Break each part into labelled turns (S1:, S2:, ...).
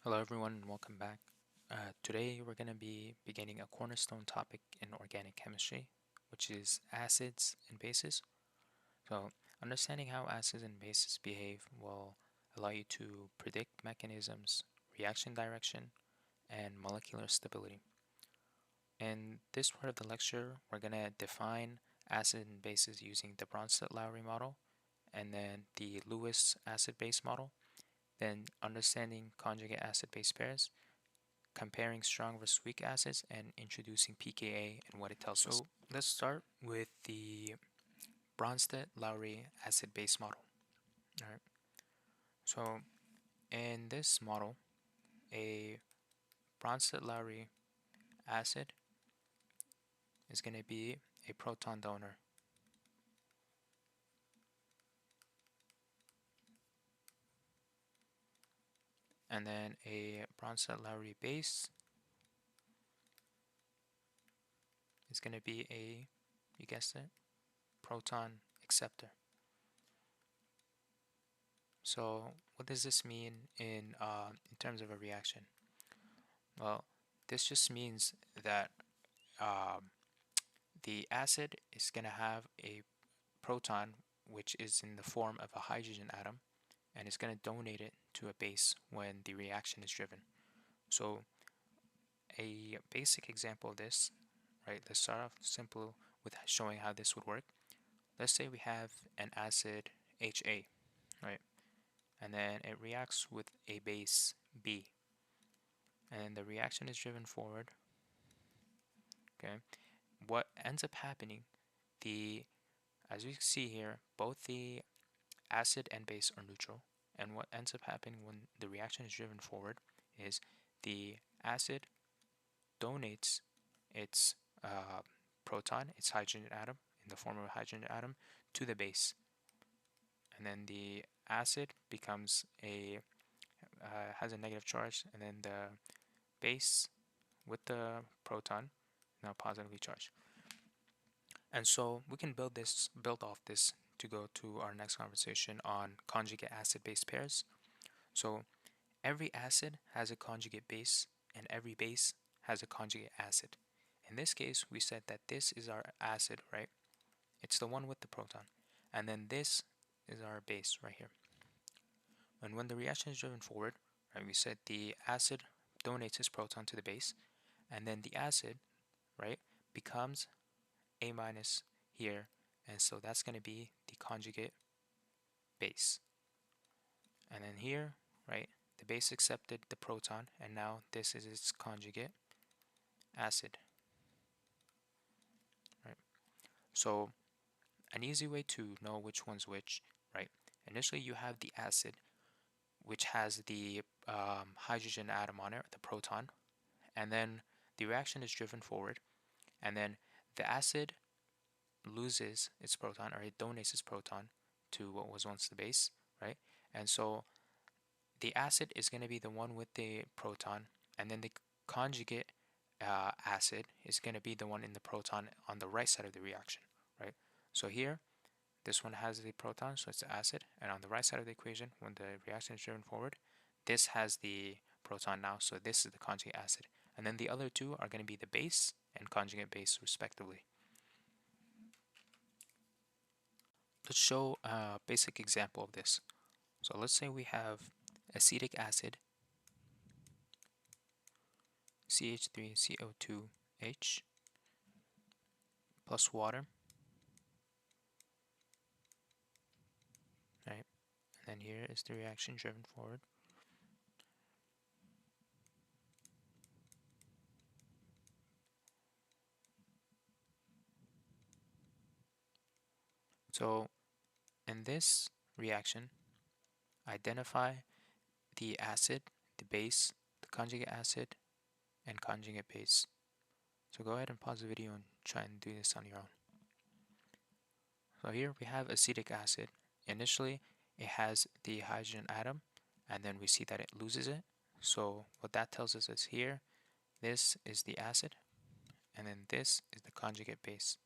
S1: Hello everyone and welcome back. Today we're going to be beginning a cornerstone topic in organic chemistry, which is acids and bases. So understanding how acids and bases behave will allow you to predict mechanisms, reaction direction, and molecular stability. In this part of the lecture, we're going to define acid and bases using the Bronsted-Lowry model and then the Lewis acid-base model, then understanding conjugate acid-base pairs, comparing strong versus weak acids, and introducing pKa and what it tells us. So let's start with the Bronsted-Lowry acid-base model. All right. So in this model, a Bronsted-Lowry acid is going to be a proton donor. And then a Bronsted-Lowry base is going to be a, you guessed it, proton acceptor. So what does this mean in terms of a reaction? Well, this just means that the acid is going to have a proton which is in the form of a hydrogen atom, and it's going to donate it to a base when the reaction is driven. So a basic example of this, right, let's start off simple with showing how this would work. Let's say we have an acid HA, right, and then it reacts with a base B, and the reaction is driven forward. Okay, what ends up happening, as you can see here, both the acid and base are neutral, and what ends up happening when the reaction is driven forward is the acid donates its proton, its hydrogen atom, in the form of a hydrogen atom, to the base, and then the acid becomes has a negative charge, and then the base with the proton now positively charged. And so we can build off this to go to our next conversation on conjugate acid-base pairs. So every acid has a conjugate base, and every base has a conjugate acid. In this case, we said that this is our acid, right? It's the one with the proton. And then this is our base right here. And when the reaction is driven forward, right, we said the acid donates its proton to the base, and then the acid, right, becomes A minus here, and so that's going to be the conjugate base. And then here, right, the base accepted the proton, and now this is its conjugate acid, right? So an easy way to know which one's which, right? Initially, you have the acid, which has the hydrogen atom on it, the proton, and then the reaction is driven forward, and then the acid loses its proton, or it donates its proton to what was once the base, right? And so the acid is going to be the one with the proton, and then the conjugate acid is going to be the one in the proton on the right side of the reaction, right? So here, this one has the proton, so it's the acid, and on the right side of the equation, when the reaction is driven forward, this has the proton now, so this is the conjugate acid. And then the other two are going to be the base and conjugate base, respectively. Let's show a basic example of this. So let's say we have acetic acid, CH3CO2H, plus water, right? And then here is the reaction driven forward. So in this reaction, identify the acid, the base, the conjugate acid, and conjugate base. So go ahead and pause the video and try and do this on your own. So here we have acetic acid. Initially, it has the hydrogen atom, and then we see that it loses it. So what that tells us is here, this is the acid, and then this is the conjugate base.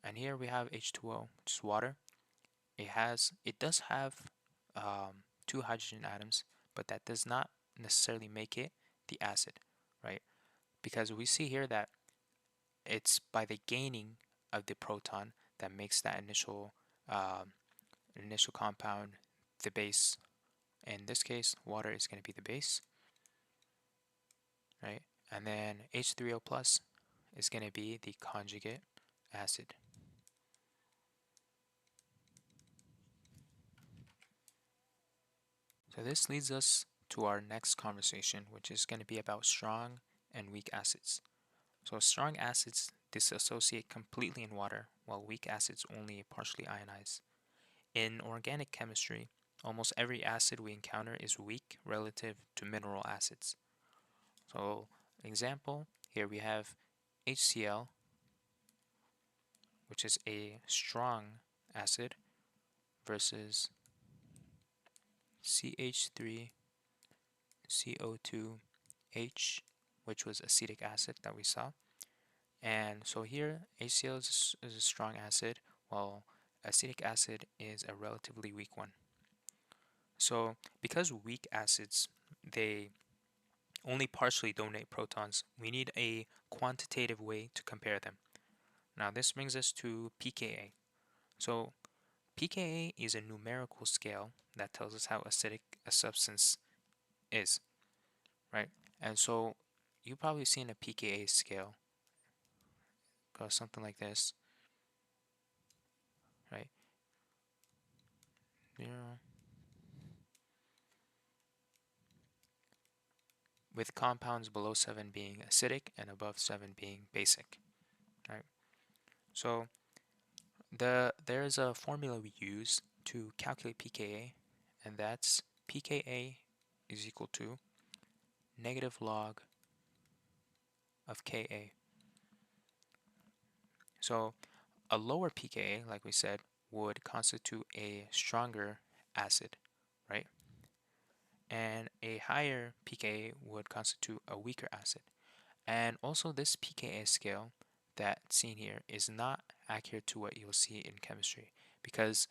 S1: And here we have H2O, which is water. it does have two hydrogen atoms, but that does not necessarily make it the acid, right? Because we see here that it's by the gaining of the proton that makes that initial compound the base. In this case, water is going to be the base, right? And then H3O plus is going to be the conjugate acid. So this leads us to our next conversation, which is going to be about strong and weak acids. So strong acids dissociate completely in water, while weak acids only partially ionize. In organic chemistry, almost every acid we encounter is weak relative to mineral acids. So example, here we have HCl, which is a strong acid, versus CH3CO2H, which was acetic acid that we saw. And so here HCl is a strong acid, while acetic acid is a relatively weak one. So because weak acids, they only partially donate protons, we need a quantitative way to compare them. Now this brings us to pKa. So pKa is a numerical scale that tells us how acidic a substance is, right? And so you've probably seen a pKa scale goes something like this, right? 0, with compounds below 7 being acidic and above 7 being basic, right? So there's a formula we use to calculate pKa, and that's pKa is equal to negative log of Ka. So a lower pKa, like we said, would constitute a stronger acid, right? And a higher pKa would constitute a weaker acid. And also this pKa scale that's seen here is not accurate to what you'll see in chemistry, because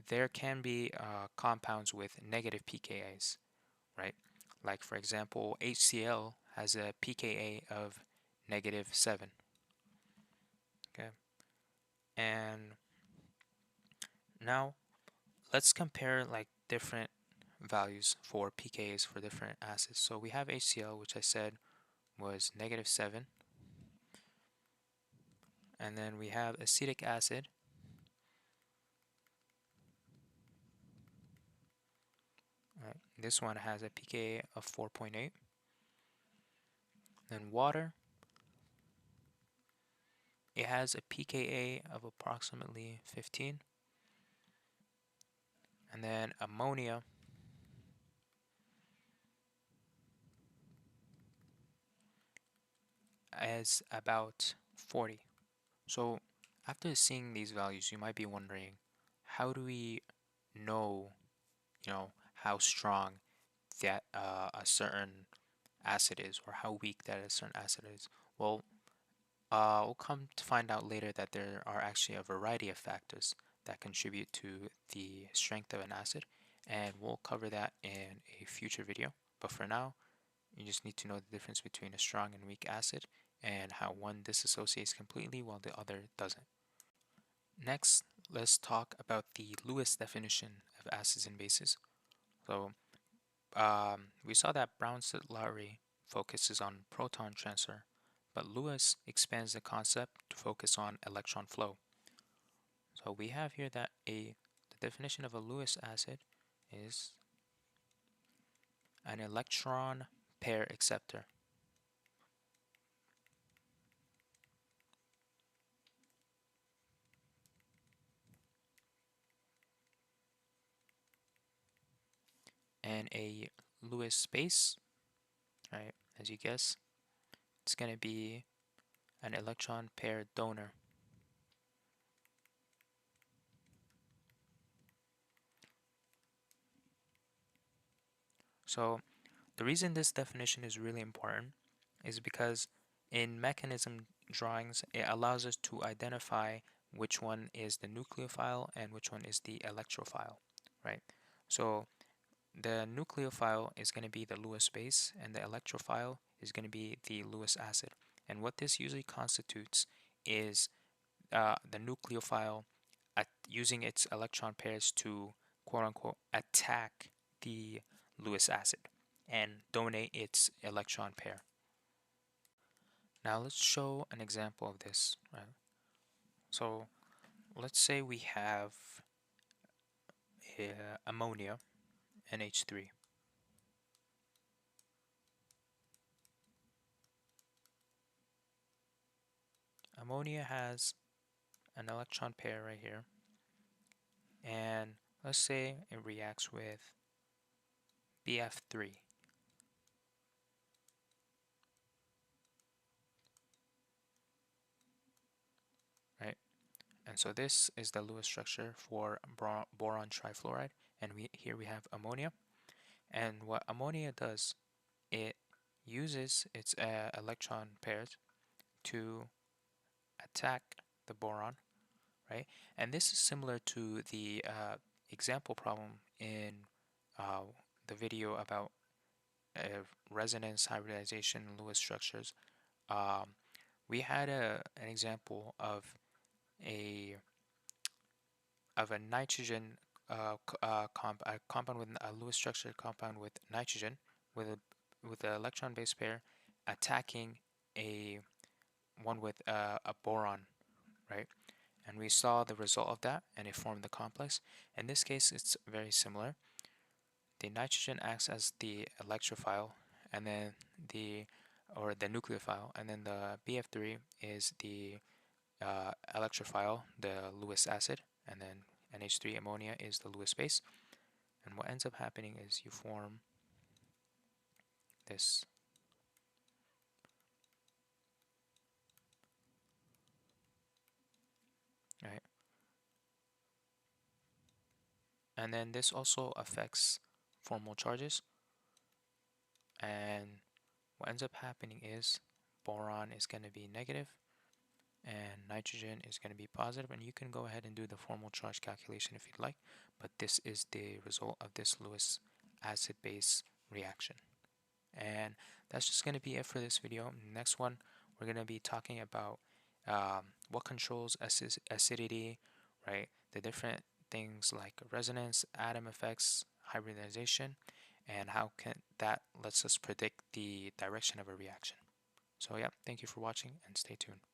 S1: there can be compounds with negative pKa's, right? Like for example, HCl has a pKa of -7. Okay, and now let's compare like different values for pKa's for different acids. So we have HCl, which I said was -7, and then we have acetic acid. Right, this one has a pKa of 4.8. Then water, it has a pKa of approximately 15. And then ammonia is about 40. So after seeing these values, you might be wondering, how do we know, how strong that a certain acid is, or how weak that a certain acid is? Well, we'll come to find out later that there are actually a variety of factors that contribute to the strength of an acid, and we'll cover that in a future video. But for now, you just need to know the difference between a strong and weak acid and how one disassociates completely while the other doesn't. Next, let's talk about the Lewis definition of acids and bases. So we saw that Bronsted-Lowry focuses on proton transfer, but Lewis expands the concept to focus on electron flow. So we have here that the definition of a Lewis acid is an electron pair acceptor. And a Lewis base, right, as you guess, it's going to be an electron pair donor. So the reason this definition is really important is because in mechanism drawings, it allows us to identify which one is the nucleophile and which one is the electrophile, right? So the nucleophile is going to be the Lewis base, and the electrophile is going to be the Lewis acid. And what this usually constitutes is the nucleophile using its electron pairs to quote unquote attack the Lewis acid and donate its electron pair. Now let's show an example of this, right? So let's say we have ammonia, NH3. Ammonia has an electron pair right here, and let's say it reacts with Bf3, right? And so this is the Lewis structure for boron trifluoride, and here we have ammonia. And what ammonia does, it uses its electron pairs to attack the boron, right? And this is similar to the example problem in uh, the video about resonance, hybridization, and Lewis structures. Um, we had an example of a nitrogen a compound with a Lewis structure compound with nitrogen with an electron base pair attacking a one with a boron, right? And we saw the result of that, and it formed the complex. In this case, it's very similar. The nitrogen acts as the electrophile, and then the nucleophile, and then the BF3 is the electrophile, the Lewis acid, and then NH3 ammonia is the Lewis base. And what ends up happening is you form this, right? And then this also affects formal charges, and what ends up happening is boron is going to be negative and nitrogen is going to be positive, and you can go ahead and do the formal charge calculation if you'd like, but this is the result of this Lewis acid base reaction. And that's just going to be it for this video. Next one, we're going to be talking about what controls acidity, right? The different things like resonance, atom effects, hybridization, and how can that lets us predict the direction of a reaction. So yeah, thank you for watching and stay tuned.